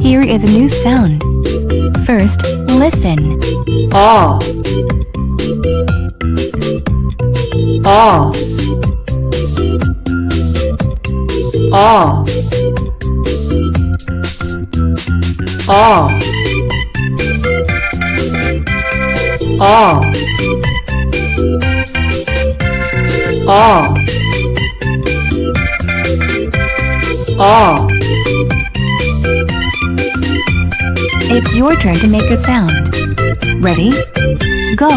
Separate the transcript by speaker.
Speaker 1: Here is a new sound. First, listen.
Speaker 2: Ah. Ah. Ah. Ah. Ah. Ah. Ah.
Speaker 1: It's your turn to make a sound. Ready? Go!